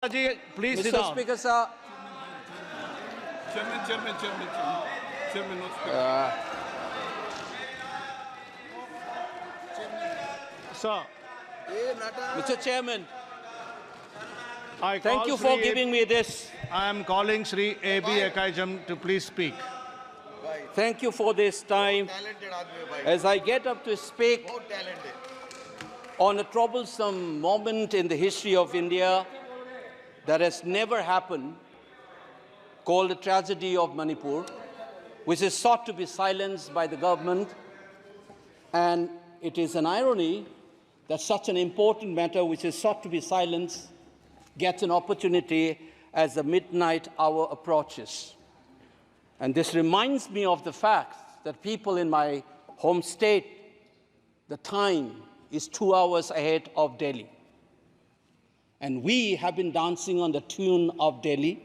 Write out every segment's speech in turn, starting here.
Ji, please sit Mr. down. Speaker, sir. Chairman, not speaker. Sir, Mr. Chairman, I thank call you for Sri giving me this. I am calling Sri A.B. Akoijam to please speak. Thank you for this time. As I get up to speak on a troublesome moment in the history of India that has never happened, called the tragedy of Manipur, which is sought to be silenced by the government. And it is an irony that such an important matter, which is sought to be silenced, gets an opportunity as the midnight hour approaches. And this reminds me of the fact that people in my home state, the time is 2 hours ahead of Delhi. And we have been dancing on the tune of Delhi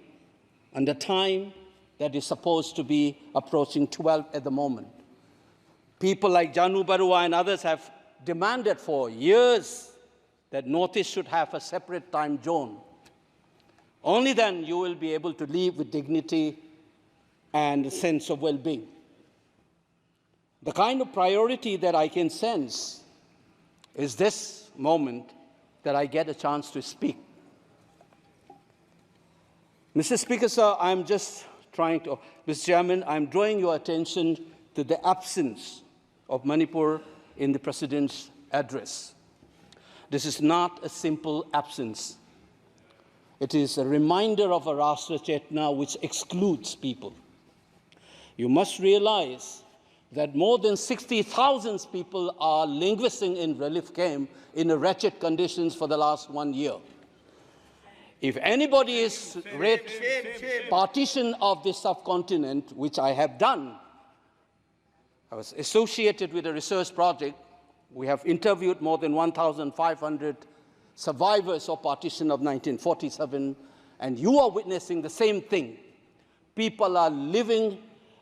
and the time that is supposed to be approaching 12 at the moment. People like Janu Barua and others have demanded for years that Northeast should have a separate time zone. Only then you will be able to live with dignity and a sense of well-being. The kind of priority that I can sense is this moment that I get a chance to speak. Mr. Speaker, sir, I'm just trying to, Mr. Chairman, I'm drawing your attention to the absence of Manipur in the President's address. This is not a simple absence. It is a reminder of a Rashtra Chetna which excludes people. You must realize that more than 60,000 people are languishing in relief camp in wretched conditions for the last 1 year. If anybody is read partition of this subcontinent, which I have done, I was associated with a research project. We have interviewed more than 1,500 survivors of partition of 1947, and you are witnessing the same thing. People are living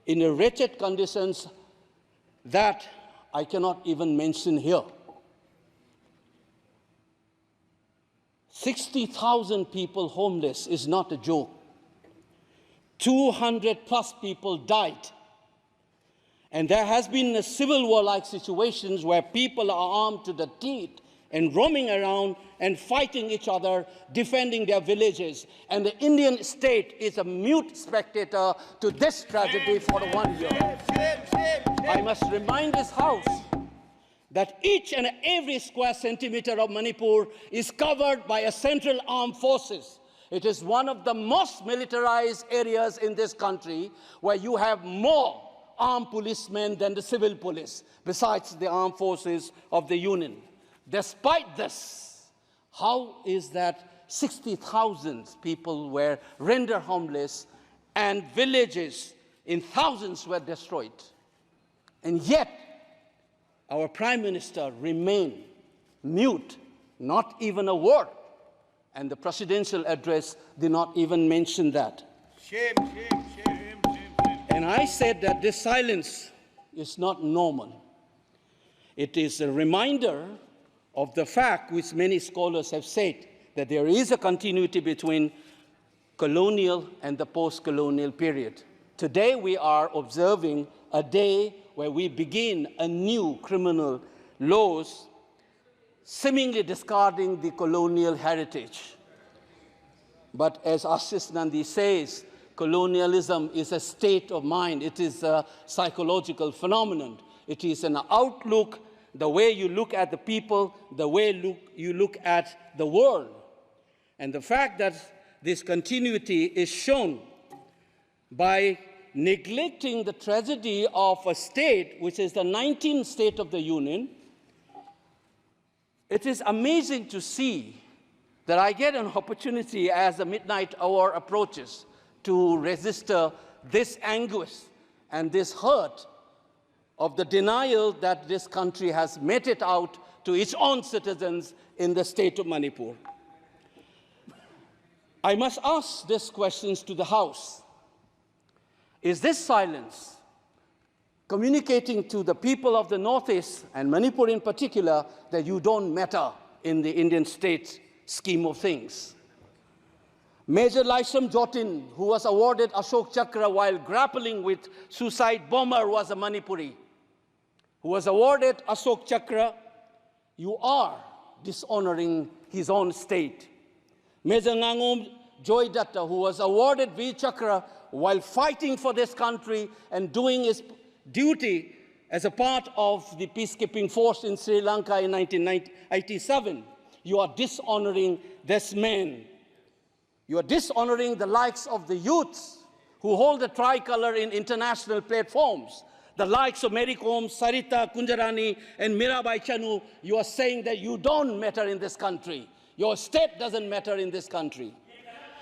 in wretched conditions that I cannot even mention here. 60,000 people homeless is not a joke. 200 plus people died. And there has been a civil war-like situations where people are armed to the teeth and roaming around and fighting each other, defending their villages. And the Indian state is a mute spectator to this tragedy for 1 year. I must remind this House that each and every square centimeter of Manipur is covered by a central armed forces. It is one of the most militarized areas in this country where you have more armed policemen than the civil police, besides the armed forces of the Union. Despite this, how is that 60,000 people were rendered homeless and villages in thousands were destroyed? And yet, our Prime Minister remained mute, not even a word. And the presidential address did not even mention that. Shame, shame, shame, shame. And I said that this silence is not normal. It is a reminder of the fact which many scholars have said, that there is a continuity between colonial and the post-colonial period. Today we are observing a day where we begin a new criminal laws, seemingly discarding the colonial heritage. But as Ashish Nandi says, colonialism is a state of mind. It is a psychological phenomenon. It is an outlook, the way you look at the people, the way you look at the world. And the fact that this continuity is shown by neglecting the tragedy of a state, which is the 19th state of the Union. It is amazing to see that I get an opportunity as the midnight hour approaches to register this anguish and this hurt of the denial that this country has meted out to its own citizens in the state of Manipur. I must ask these questions to the House. Is this silence communicating to the people of the Northeast, and Manipur in particular, that you don't matter in the Indian state scheme of things? Major Laisam Jotin, who was awarded Ashok Chakra while grappling with suicide bomber, was a Manipuri, who was awarded Ashok Chakra. You are dishonoring his own state. Major Ngangom Joy Datta, who was awarded Veer Chakra while fighting for this country and doing his duty as a part of the peacekeeping force in Sri Lanka in 1987. You are dishonoring this man. You are dishonoring the likes of the youths who hold the tricolor in international platforms. The likes of Mary Kom, Sarita Kunjarani, and Mirabai Chanu. You are saying that you don't matter in this country. Your state doesn't matter in this country.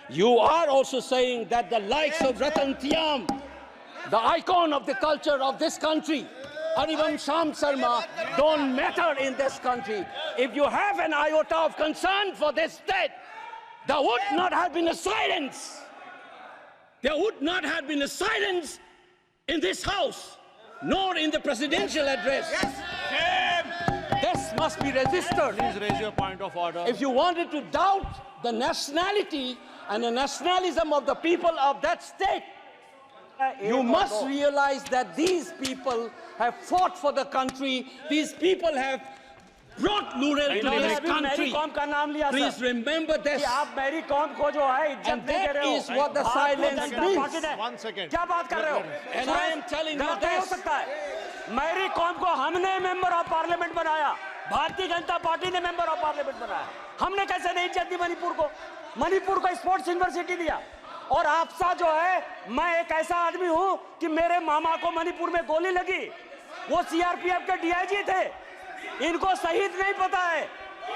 You are also saying that the likes of Ratan Tiam, the icon of the culture of this country, Harivam Sham Sarma, don't matter in this country. If you have an iota of concern for this state, there would not have been a silence. There would not have been a silence in this house, nor in the presidential address. This must be registered. Please raise your point of order. If you wanted to doubt the nationality and the nationalism of the people of that state, you must realize that these people have fought for the country. These people have brought Lural to this country. Please remember this. And that is what the silence means. 1 second. And I am telling you this. Mary Kom को हमने member of parliament बनाया, Bharatiya Janata party ने member of parliament बनाया। हमने कैसे नहीं इज्जत दी मणिपुर को स्पोर्ट्स यूनिवर्सिटी दिया। और आपसा जो है, मैं एक ऐसा आदमी हूं कि मेरे मामा को मणिपुर में गोली लगी, वो सीआरपीएफ के डीआईजी थे, इनको शहीद नहीं पता है।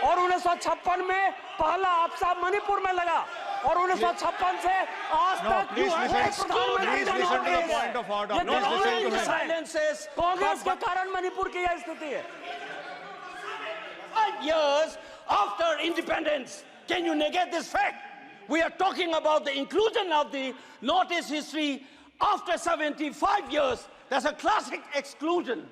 और 1956 में पहला आपसा मणिपुर में लगा, और 1956 से आज तक कांग्रेस के कारण मणिपुर की यह स्थिति है। 5 years after independence, can you negate this fact? We are talking about the inclusion of the Northeast history after 75 years. That's a classic exclusion.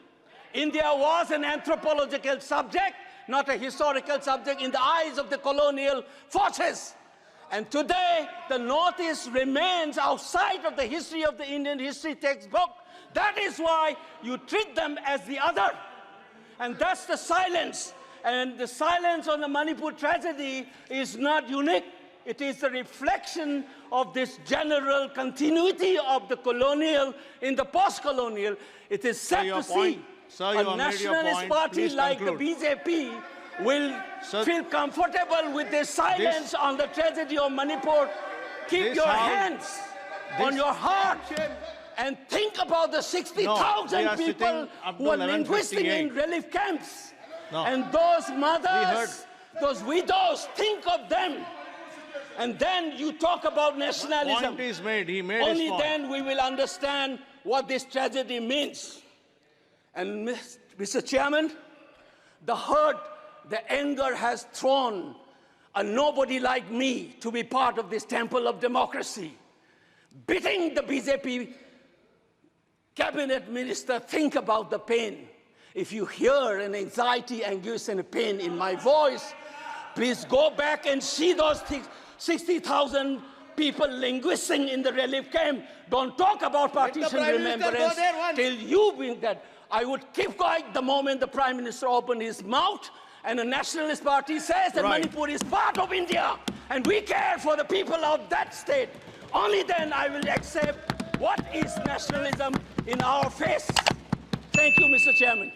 India was an anthropological subject, not a historical subject in the eyes of the colonial forces. And today, the Northeast remains outside of the history of the Indian history textbook. That is why you treat them as the other. And that's the silence. And the silence on the Manipur tragedy is not unique. It is a reflection of this general continuity of the colonial in the post-colonial. It is sad to see a nationalist party like the BJP will feel comfortable with this silence on the tragedy of Manipur. Keep your hands on your heart and think about the 60,000 people who are linguistic in relief camps. And those mothers, those widows, think of them. And then you talk about nationalism. Point is made. He made Only his point. then we will understand what this tragedy means. And Mr. Chairman, the hurt, the anger has thrown a nobody like me to be part of this temple of democracy. Beating the BJP cabinet minister, think about the pain. If you hear an anxiety, anguish, and a pain in my voice, please go back and see those 60,000 people linguisting in the relief camp. Don't talk about partition remembrance till you bring that. I would keep quiet the moment the Prime Minister opened his mouth and the Nationalist Party says that Manipur is part of India and we care for the people of that state. Only then I will accept what is nationalism in our face. Thank you, Mr. Chairman.